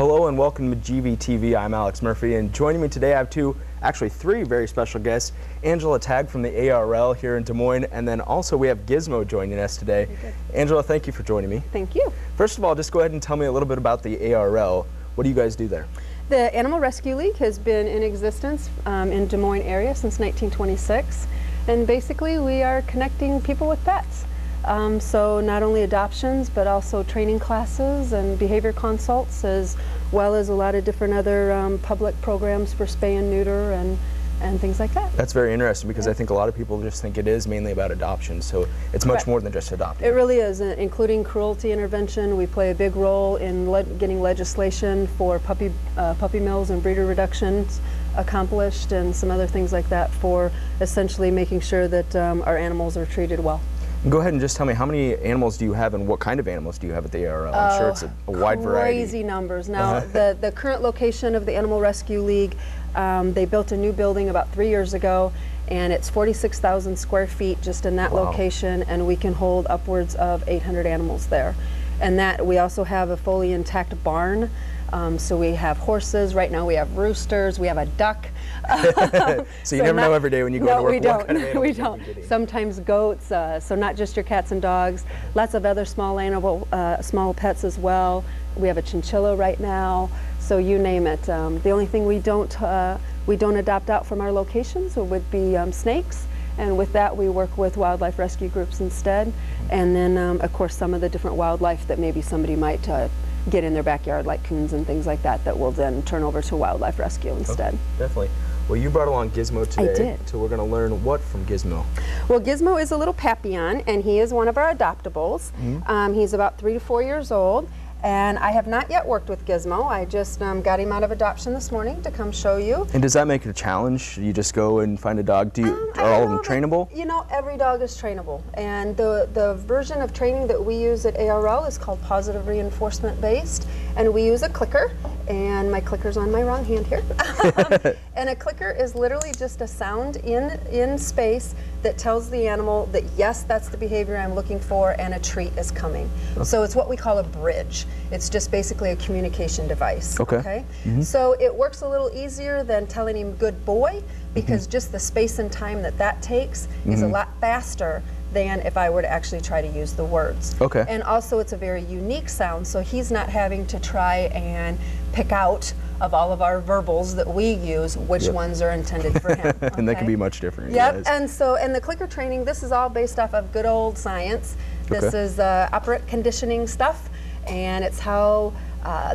Hello and welcome to GVTV. I'm Alex Murphy, and joining me today I have three very special guests. Angela Tague from the ARL here in Des Moines, and then also we have Gizmo joining us today. Angela, thank you for joining me. Thank you. First of all, just go ahead and tell me a little bit about the ARL. What do you guys do there? The Animal Rescue League has been in existence in Des Moines area since 1926, and basically we are connecting people with pets. So not only adoptions, but also training classes and behavior consults, as well as a lot of different other public programs for spay and neuter and things like that. That's very interesting, because I think a lot of people just think it is mainly about adoption, so it's much more than just adopting. It really is, including cruelty intervention. We play a big role in getting legislation for puppy mills and breeder reductions accomplished, and some other things like that, for essentially making sure that our animals are treated well. Go ahead and just tell me, how many animals do you have, and what kind of animals do you have at the ARL? I'm sure it's a wide variety. Crazy numbers. Now, the current location of the Animal Rescue League, they built a new building about 3 years ago, and it's 46,000 square feet just in that location, and we can hold upwards of 800 animals there. And that we also have a fully intact barn. So we have horses. Right now we have roosters. We have a duck. So you never know every day when you go to work what kind of animals we don't. Sometimes goats. So not just your cats and dogs. Lots of other small small pets as well. We have a chinchilla right now. So you name it. The only thing we don't adopt out from our locations would be snakes. And with that, we work with wildlife rescue groups instead. And then, of course, some of the different wildlife that maybe somebody might get in their backyard, like coons and things like that, that will then turn over to wildlife rescue instead. Okay, definitely. Well, you brought along Gizmo today. I did. So we're going to learn what from Gizmo? Well, Gizmo is a little Papillon, and he is one of our adoptables. He's about 3 to 4 years old. And I have not yet worked with Gizmo. I just got him out of adoption this morning to come show you. And does that make it a challenge? You just go and find a dog? Are all of them trainable? You know, every dog is trainable. And the version of training that we use at ARL is called positive reinforcement based. And we use a clicker. And my clicker's on my wrong hand here. And a clicker is literally just a sound in space that tells the animal that, yes, that's the behavior I'm looking for, and a treat is coming. So it's what we call a bridge. It's just basically a communication device. Okay. So it works a little easier than telling him good boy, because just the space and time that takes is a lot faster than if I were to actually try to use the words. Okay. And also it's a very unique sound, so he's not having to try and pick out of all of our verbals that we use which ones are intended for him. And that can be much different. Yep, and the clicker training, this is all based off of good old science. This is operant conditioning stuff, and it's how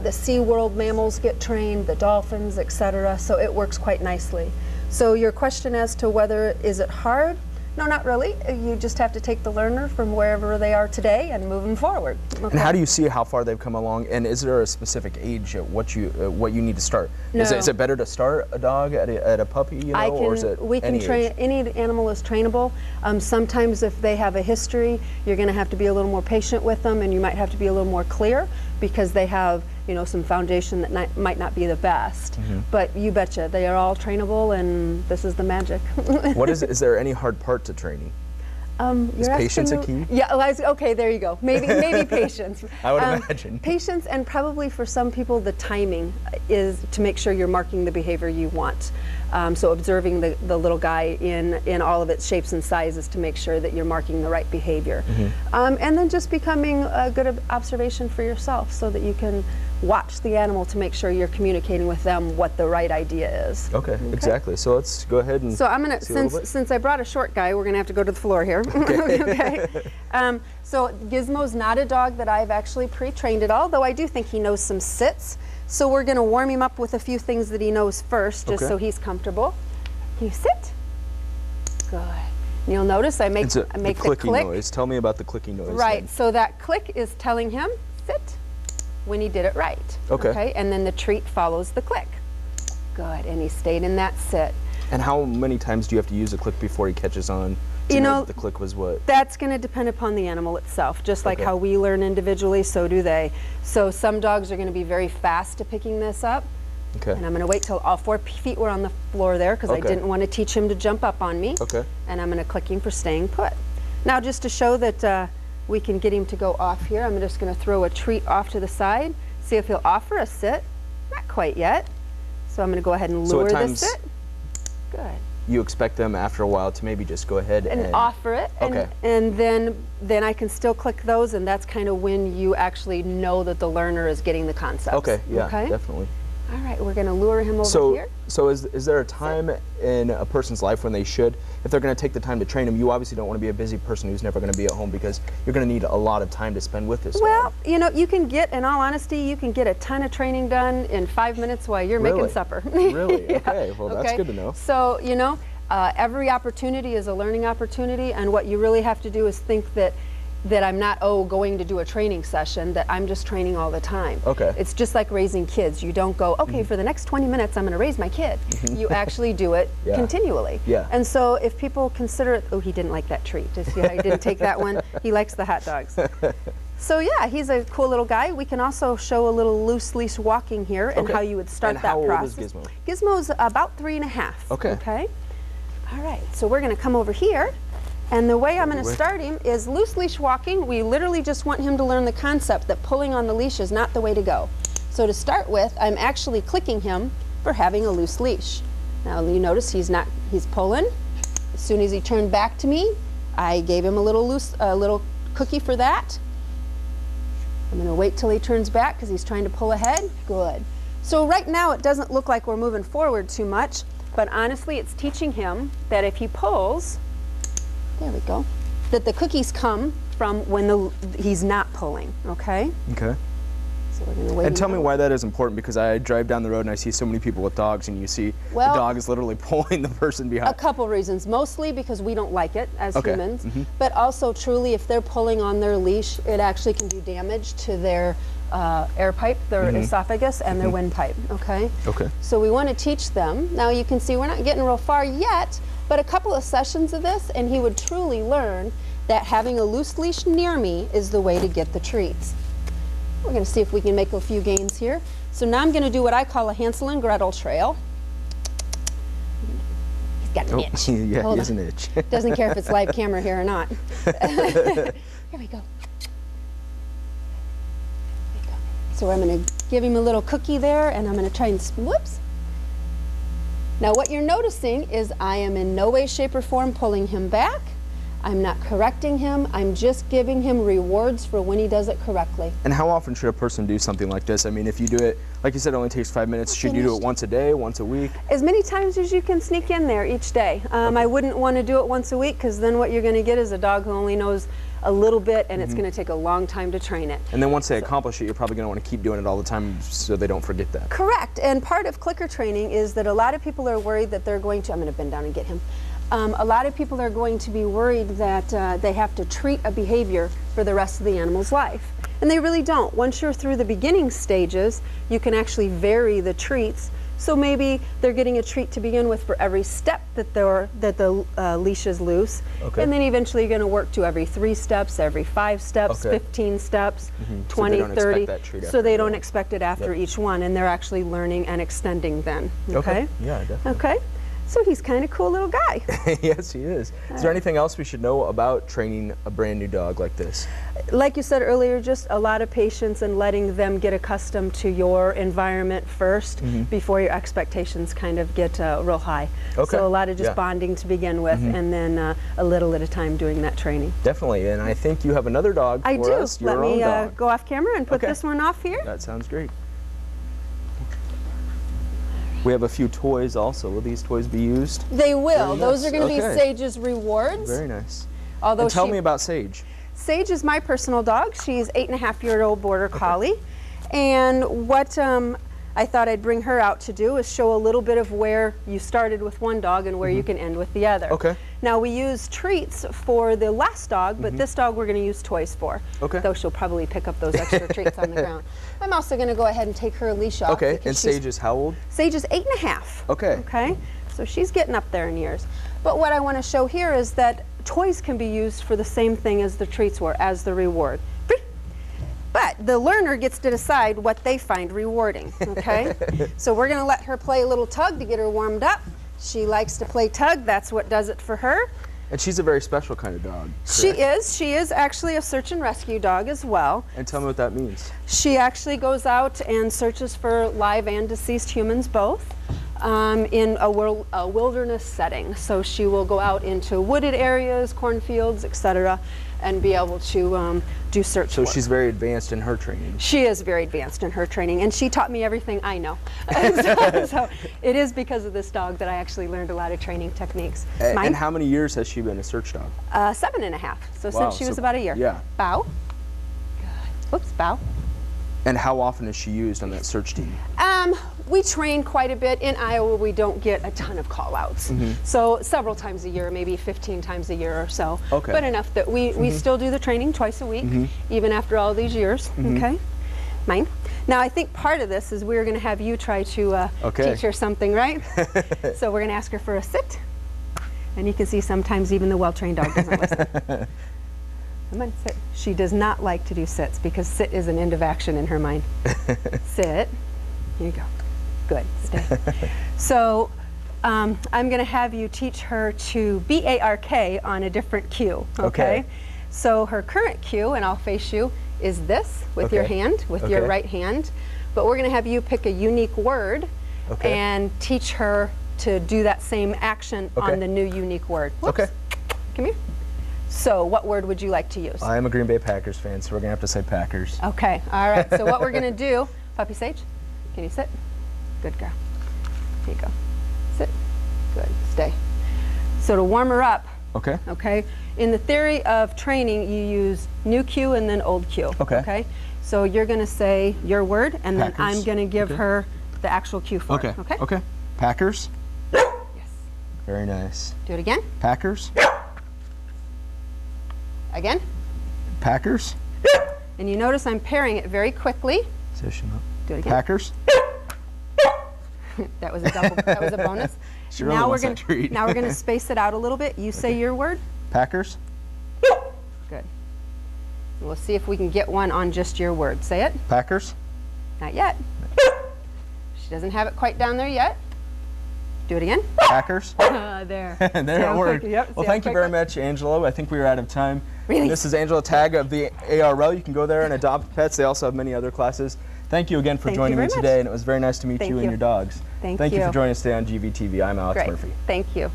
the sea world mammals get trained, the dolphins, etc. So it works quite nicely. So your question as to whether is it hard? No, not really. You just have to take the learner from wherever they are today and move them forward. And how do you see how far they've come along? And is there a specific age at what you need to start? No. Is it better to start a dog at a puppy, you know, or is it we can train any animal is trainable. Sometimes if they have a history, you're going to have to be a little more patient with them, and you might have to be a little more clear, because they have, you know, some foundation that might not be the best. But you betcha, they are all trainable, and this is the magic. Is there any hard part to training? Is patience a key? Yeah, okay, there you go. Maybe patience. I would imagine. Patience, and probably for some people the timing is to make sure you're marking the behavior you want. So observing the little guy in all of its shapes and sizes to make sure that you're marking the right behavior. And then just becoming a good observation for yourself, so that you can watch the animal to make sure you're communicating with them what the right idea is. Okay, exactly. So let's go ahead and so I'm gonna, since I brought a short guy, we're gonna have to go to the floor here. Okay. So Gizmo's not a dog that I've actually pre-trained at all, though I do think he knows some sits. So we're gonna warm him up with a few things that he knows first, just so he's comfortable. Can you sit? Good. And you'll notice I make the clicking click noise. Tell me about the clicking noise. Right. Then. So that click is telling him sit when he did it right. Okay. And then the treat follows the click. Good. And he stayed in that sit. And how many times do you have to use a click before he catches on? You know, the click was what? That's going to depend upon the animal itself. Just like how we learn individually, so do they. So some dogs are going to be very fast at picking this up. Okay. And I'm going to wait till all 4 feet were on the floor there, because I didn't want to teach him to jump up on me. Okay. And I'm going to click him for staying put. Now, just to show that we can get him to go off here, I'm just going to throw a treat off to the side, see if he'll offer a sit. quite yet. So I'm going to go ahead and lure this sit. Good. You expect them after a while to maybe just go ahead and offer it. Okay. And then I can still click those, and that's kind of when you actually know that the learner is getting the concepts. Okay, yeah, definitely. All right, we're going to lure him over here. So is there a time in a person's life when they should, if they're going to take the time to train him, you obviously don't want to be a busy person who's never going to be at home because you're going to need a lot of time to spend with this Well, dog. you know, you can get, in all honesty, you can get a ton of training done in 5 minutes while you're making supper. Really? Yeah. Okay, well that's good to know. So, you know, every opportunity is a learning opportunity, and what you really have to do is think that I'm not, going to do a training session, that I'm just training all the time. Okay. It's just like raising kids. You don't go, okay, for the next 20 minutes I'm going to raise my kid. You actually do it continually. Yeah. And so if people consider it, he didn't like that treat. Just, he didn't take that one. He likes the hot dogs. So yeah, he's a cool little guy. We can also show a little loose leash walking here and how you would start that process. And how old is Gizmo? Gizmo's about 3.5. Okay. Okay. All right, so we're going to come over here. And the way I'm going to start him is loose leash walking. We literally just want him to learn the concept that pulling on the leash is not the way to go. So to start with, I'm actually clicking him for having a loose leash. Now you notice he's pulling. As soon as he turned back to me, I gave him a little cookie for that. I'm going to wait till he turns back because he's trying to pull ahead. Good. So right now it doesn't look like we're moving forward too much, but honestly it's teaching him that if he pulls, there we go, that the cookies come from when he's not pulling, okay? Okay. So we're going to wait. And tell me why that is important, because I drive down the road and I see so many people with dogs, and you see the dog is literally pulling the person behind. A couple reasons, mostly because we don't like it as humans, but also truly if they're pulling on their leash, it actually can do damage to their air pipe, their esophagus, and their windpipe, okay? Okay. So we want to teach them. Now you can see we're not getting real far yet, but a couple of sessions of this and he would truly learn that having a loose leash near me is the way to get the treats. We're going to see if we can make a few gains here. So now I'm going to do what I call a Hansel and Gretel trail. He's got an itch. Yeah, he has an itch. Doesn't care if it's live camera here or not. Here we go. So I'm going to give him a little cookie there, and I'm going to try and, whoops. Now what you're noticing is I am in no way, shape, or form pulling him back. I'm not correcting him. I'm just giving him rewards for when he does it correctly. And how often should a person do something like this? I mean, if you do it, like you said, it only takes 5 minutes. Should you do it once a day, once a week? As many times as you can sneak in there each day. I wouldn't want to do it once a week, because then what you're going to get is a dog who only knows a little bit, and it's going to take a long time to train it. And then once they accomplish it, you're probably going to want to keep doing it all the time so they don't forget that. Correct. And part of clicker training is that a lot of people are worried that they're going to, I'm going to bend down and get him. A lot of people are going to be worried that they have to treat a behavior for the rest of the animal's life. And they really don't. Once you're through the beginning stages, you can actually vary the treats. So maybe they're getting a treat to begin with for every step that the leash is loose. Okay. And then eventually you're going to work to every 3 steps, every 5 steps, 15 steps, 20, 30. So they don't expect it after each one, and they're actually learning and extending then. Okay? Yeah, definitely. Okay. So he's kind of cool little guy. Yes, he is. Is there anything else we should know about training a brand new dog like this? Like you said earlier, just a lot of patience and letting them get accustomed to your environment first before your expectations kind of get real high. Okay. So a lot of just bonding to begin with, and then a little at a time doing that training. Definitely, and I think you have another dog for us. Let me go off camera and put this one off here. That sounds great. We have a few toys also. Will these toys be used? They will. Those are going to be Sage's rewards. Very nice. Although and tell me about Sage. Sage is my personal dog. She's 8.5-year-old Border Collie. And what I thought I'd bring her out to do is show a little bit of where you started with one dog and where you can end with the other. Okay. Now we use treats for the last dog, but this dog we're going to use toys for. Okay. Though she'll probably pick up those extra treats on the ground. I'm also going to go ahead and take her leash off. Okay, and Sage is how old? Sage is 8.5. Okay. Okay, so she's getting up there in years. But what I want to show here is that toys can be used for the same thing as the treats were, as the reward. But the learner gets to decide what they find rewarding, okay? So we're going to let her play a little tug to get her warmed up. She likes to play tug. That's what does it for her. And she's a very special kind of dog. She correct? is. She is actually a search and rescue dog as well. And tell me what that means. She actually goes out and searches for live and deceased humans both in a wilderness setting. So she will go out into wooded areas, cornfields, etc., and be able to do search So work. she's very advanced in her training. She is very advanced in her training, and she taught me everything I know. so it is because of this dog that I actually learned a lot of training techniques. And how many years has she been a search dog? 7.5. So Wow, since she was so- about a year. yeah. Bow. Good. Oops, bow. And how often is she used on that search team? We train quite a bit. In Iowa, we don't get a ton of call-outs. So several times a year, maybe 15 times a year or so. Okay. But enough that we still do the training twice a week, even after all these years. Okay. Mine. Now, I think part of this is we're going to have you try to teach her something, right? So we're going to ask her for a sit. And you can see sometimes even the well-trained dog doesn't listen. Come on, sit. She does not like to do sits because sit is an end of action in her mind. Sit. Here you go. Good. Stay. So I'm going to have you teach her to B-A-R-K on a different cue. Okay? So her current cue, and I'll face you, is this with your hand, with your right hand. But we're going to have you pick a unique word and teach her to do that same action on the new unique word. Whoops. Okay. Come here. So what word would you like to use? I am a Green Bay Packers fan, so we're going to have to say Packers. Okay. All right. So what we're going to do, Puppy Sage, can you sit? Good girl. Here you go. Sit. Good. Stay. So to warm her up, okay, in the theory of training, you use new cue and then old cue. Okay. So you're going to say your word, and then I'm going to give her the actual cue for it. Okay. Packers. Yes. Very nice. Do it again. Packers. Again. Packers. And you notice I'm pairing it very quickly. Position up. Do it again. Packers. That was a double. That was a bonus. She really now wants we're that treat. Now we're going to space it out a little bit. You say your word. Packers. Good. We'll see if we can get one on just your word. Say it. Packers. Not yet. She doesn't have it quite down there yet. Do it again. Packers. There. There See it how worked. quick- yep, Well, see how thank you quick very that- much, Angela. I think we are out of time. Really? This is Angela Tague of the ARL. You can go there and adopt pets. They also have many other classes. Thank you again for Thank you joining me very much. today, and it was very nice to meet Thank you and you. your dogs. Thank you you. for joining us today on GVTV. I'm Alex Great. Murphy. Thank you.